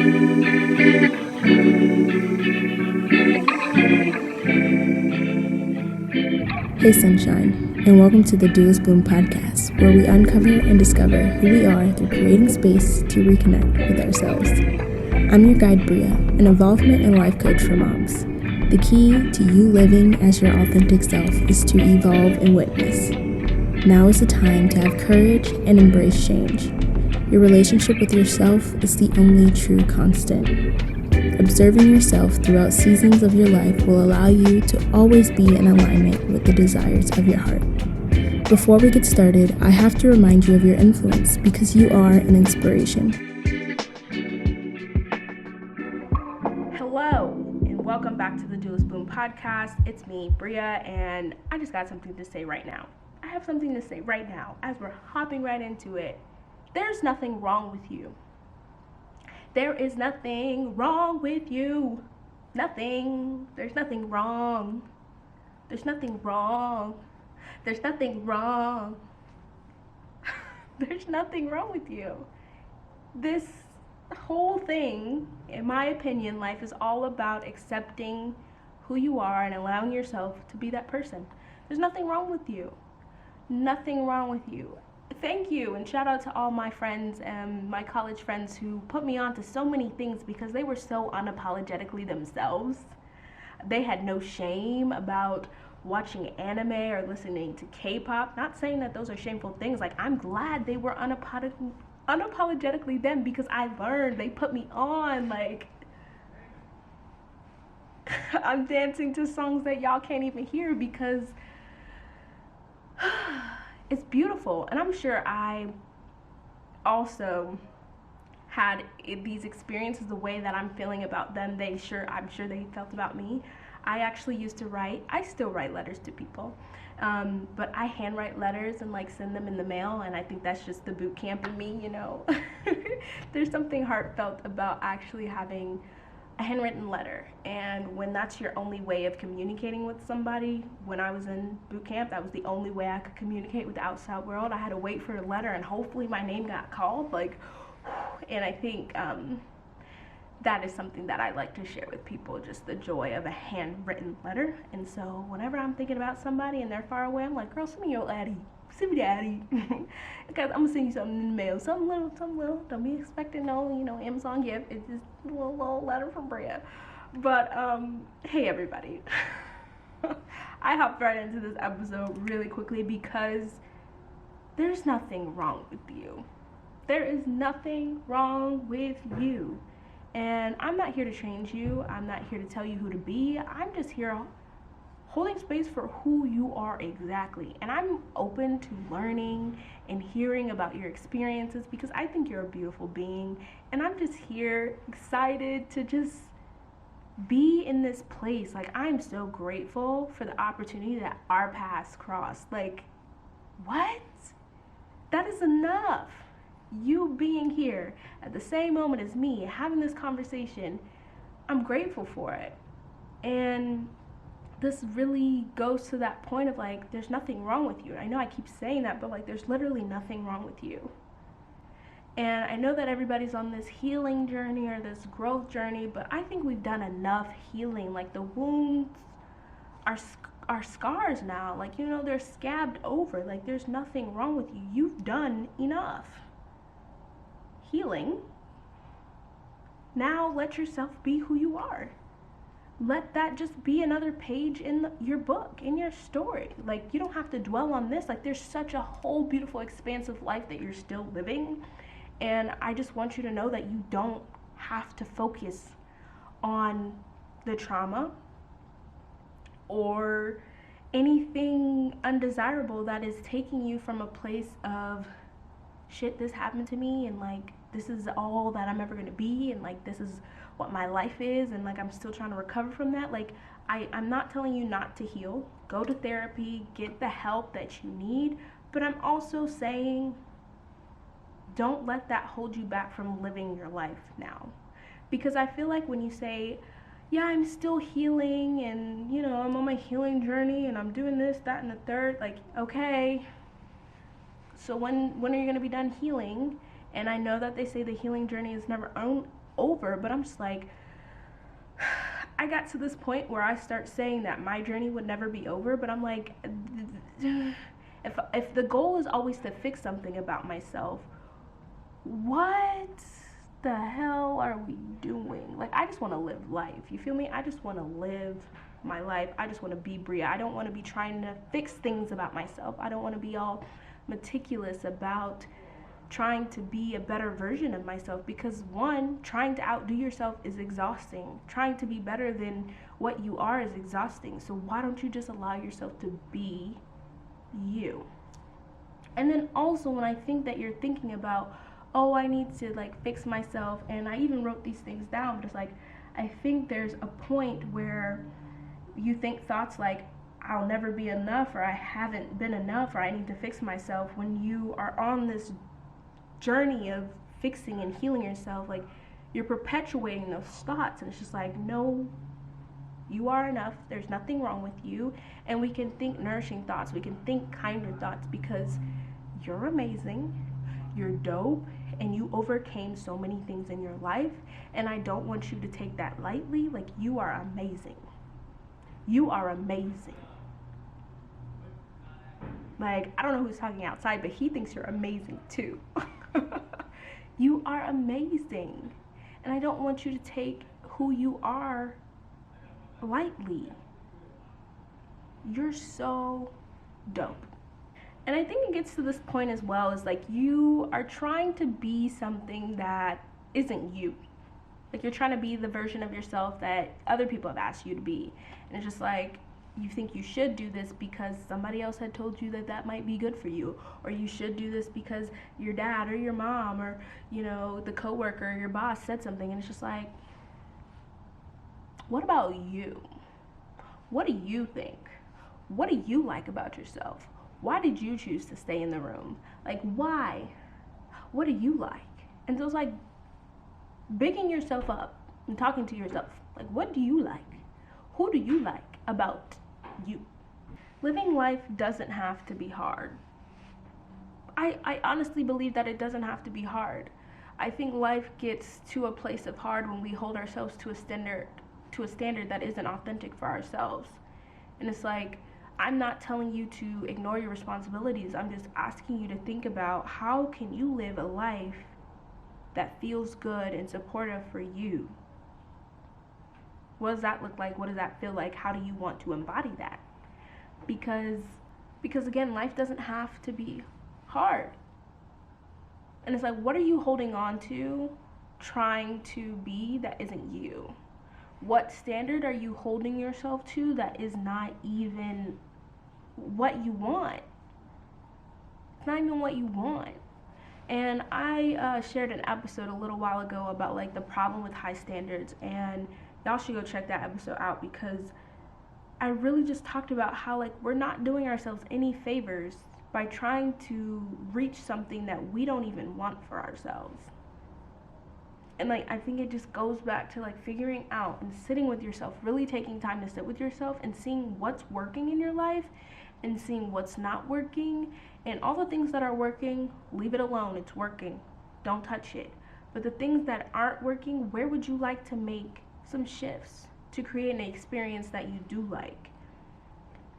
Hey Sunshine, and welcome to the Duelist Bloom podcast, where we uncover and discover who we are through creating space to reconnect with ourselves. I'm your guide Bria, an involvement and life coach for moms. The key to you living as your authentic self is to evolve and witness. Now is the time to have courage and embrace change. Your relationship with yourself is the only true constant. Observing yourself throughout seasons of your life will allow you to always be in alignment with the desires of your heart. Before we get started, I have to remind you of your influence because you are an inspiration. Hello, and welcome back to the Duelist Bloom podcast. It's me, Bria, and I just got something to say right now. I have something to say right now as we're hopping right into it. There's nothing wrong with you. There is nothing wrong with you. Nothing. There's nothing wrong. There's nothing wrong. There's nothing wrong. There's nothing wrong with you. This whole thing, in my opinion, life is all about accepting who you are and allowing yourself to be that person. There's nothing wrong with you. Nothing wrong with you. Thank you, and shout out to all my friends and my college friends who put me on to so many things because they were so unapologetically themselves. They had no shame about watching anime or listening to K-pop. Not saying that those are shameful things. Like, I'm glad they were unapologetically them because I learned. They put me on. Like, I'm dancing to songs that y'all can't even hear because it's beautiful. And I'm sure I also had these experiences the way that I'm feeling about them. I'm sure they felt about me. I actually used to write. I still write letters to people, but I handwrite letters and send them in the mail. And I think that's just the boot camp in me, you know. There's something heartfelt about actually having a handwritten letter, and when that's your only way of communicating with somebody. When I was in boot camp, that was the only way I could communicate with the outside world. I had to wait for a letter, and hopefully my name got called. And I think that is something that I like to share with people, just the joy of a handwritten letter. And so whenever I'm thinking about somebody and they're far away, I'm like, girl, send me your Addy. Send me the Addy. Because I'm going to send you something in the mail. Something little. Don't be expecting no, Amazon gift. It's just a little letter from Bria. But, hey, everybody. I hopped right into this episode really quickly because there's nothing wrong with you. There is nothing wrong with you. And I'm not here to change you. I'm not here to tell you who to be. I'm just here holding space for who you are exactly. And I'm open to learning and hearing about your experiences because I think you're a beautiful being. And I'm just here excited to just be in this place. I'm so grateful for the opportunity that our paths crossed. What? That is enough. You being here at the same moment as me, having this conversation, I'm grateful for it. And this really goes to that point of there's nothing wrong with you. I know I keep saying that, but there's literally nothing wrong with you. And I know that everybody's on this healing journey or this growth journey, but I think we've done enough healing. The wounds are scars now. They're scabbed over. There's nothing wrong with you. You've done enough healing. Now let yourself be who you are. Let that just be another page in your book, in your story. You don't have to dwell on this. There's such a whole beautiful, expansive life that you're still living. And I just want you to know that you don't have to focus on the trauma or anything undesirable that is taking you from a place of shit, this happened to me, and this is all that I'm ever going to be, and this is what my life is, and I'm still trying to recover from that. I'm not telling you not to heal. Go to therapy, get the help that you need, but I'm also saying don't let that hold you back from living your life now. Because I feel when you say, yeah, I'm still healing, and I'm on my healing journey, and I'm doing this, that, and the third, okay, so when are you going to be done healing? And I know that they say the healing journey is never over, but I'm just like, I got to this point where I start saying that my journey would never be over, but I'm like, if the goal is always to fix something about myself, what the hell are we doing? Like, I just want to live life. You feel me? I just want to live my life. I just want to be Bria. I don't want to be trying to fix things about myself. I don't want to be all meticulous about trying to be a better version of myself, because one, trying to outdo yourself is exhausting. Trying to be better than what you are is exhausting. So why don't you just allow yourself to be you? And then also, when I think that you're thinking about, oh, I need to like fix myself, and I even wrote these things down, but it's like, I think there's a point where you think thoughts like, I'll never be enough, or I haven't been enough, or I need to fix myself. When you are on this journey of fixing and healing yourself, like, you're perpetuating those thoughts, and it's just like, no, you are enough. There's nothing wrong with you. And we can think nourishing thoughts. We can think kinder thoughts, because you're amazing, you're dope, and you overcame so many things in your life. And I don't want you to take that lightly. Like, you are amazing. You are amazing. Like, I don't know who's talking outside, but he thinks you're amazing too. You are amazing. And I don't want you to take who you are lightly. You're so dope. And I think it gets to this point as well, is like, you are trying to be something that isn't you. Like, you're trying to be the version of yourself that other people have asked you to be. And it's just like, you think you should do this because somebody else had told you that that might be good for you, or you should do this because your dad or your mom or, you know, the coworker or your boss said something. And it's just like, what about you? What do you think? What do you like about yourself? Why did you choose to stay in the room? Like, why? What do you like? And so it's like bigging yourself up and talking to yourself. Like, what do you like? Who do you like about you? Living life doesn't have to be hard. I honestly believe that it doesn't have to be hard. I think life gets to a place of hard when we hold ourselves to a standard that isn't authentic for ourselves. And it's like, I'm not telling you to ignore your responsibilities. I'm just asking you to think about, how can you live a life that feels good and supportive for you? What does that look like? What does that feel like? How do you want to embody that? Because again, life doesn't have to be hard. And it's like, what are you holding on to, trying to be, that isn't you? What standard are you holding yourself to that is not even what you want? It's not even what you want. And I shared an episode a little while ago about like the problem with high standards, and y'all should go check that episode out, because I really just talked about how like we're not doing ourselves any favors by trying to reach something that we don't even want for ourselves. And like, I think it just goes back to like figuring out and sitting with yourself, really taking time to sit with yourself and seeing what's working in your life and seeing what's not working. And all the things that are working, leave it alone. It's working. Don't touch it. But the things that aren't working, where would you like to make some shifts to create an experience that you do like?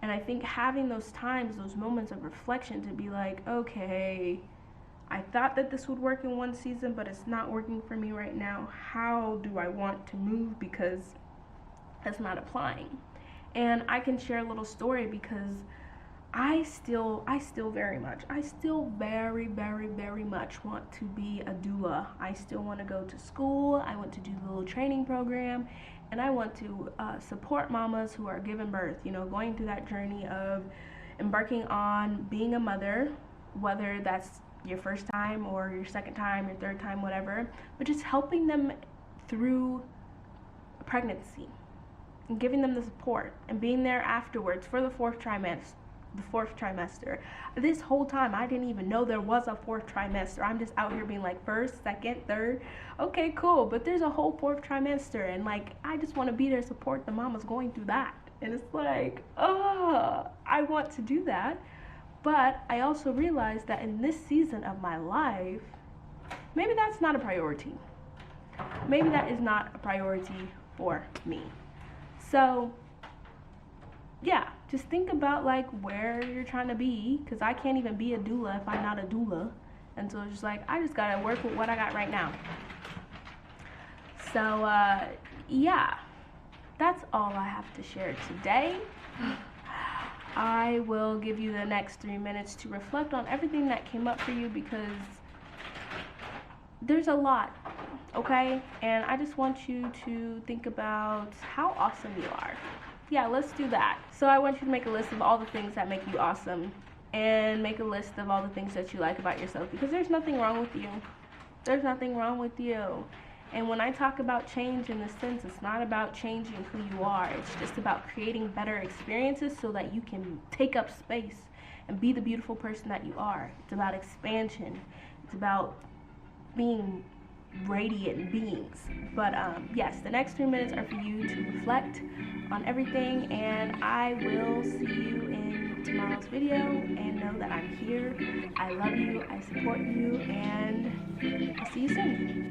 And I think having those times, those moments of reflection, to be like, okay, I thought that this would work in one season, but it's not working for me right now. How do I want to move? Because it's not applying. And I can share a little story, because I still very much want to be a doula. I still want to go to school. I want to do the little training program, and I want to support mamas who are giving birth, you know, going through that journey of embarking on being a mother, whether that's your first time or your second time, your third time, whatever, but just helping them through pregnancy and giving them the support and being there afterwards for the fourth trimester. This whole time I didn't even know there was a fourth trimester. I'm just out here being like, first, second, third, okay, cool, but there's a whole fourth trimester, and like, I just want to be there to support the mamas going through that. And it's like, I want to do that. But I also realized that in this season of my life, maybe that's not a priority. maybe that is not a priority for me. So yeah, just think about like where you're trying to be, because I can't even be a doula if I'm not a doula. And so it's just like, I just gotta work with what I got right now. So yeah, that's all I have to share today. I will give you the next 3 minutes to reflect on everything that came up for you, because there's a lot, okay? And I just want you to think about how awesome you are. Yeah, let's do that. So I want you to make a list of all the things that make you awesome, and make a list of all the things that you like about yourself, because there's nothing wrong with you. There's nothing wrong with you. And when I talk about change in this sense, it's not about changing who you are. It's just about creating better experiences so that you can take up space and be the beautiful person that you are. It's about expansion. It's about being radiant beings. But yes, the next 3 minutes are for you to reflect on everything, and I will see you in tomorrow's video, and know that I'm here. I love you, I support you, and I'll see you soon.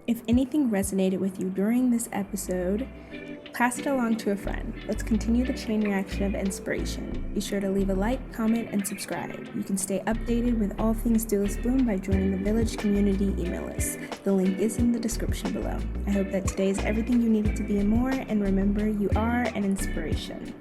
If anything resonated with you during this episode, pass it along to a friend. Let's continue the chain reaction of inspiration. Be sure to leave a like, comment, and subscribe. You can stay updated with all things Doulas Bloom by joining the Village community email list. The link is in the description below. I hope that today is everything you needed to be and more, and remember, you are an inspiration.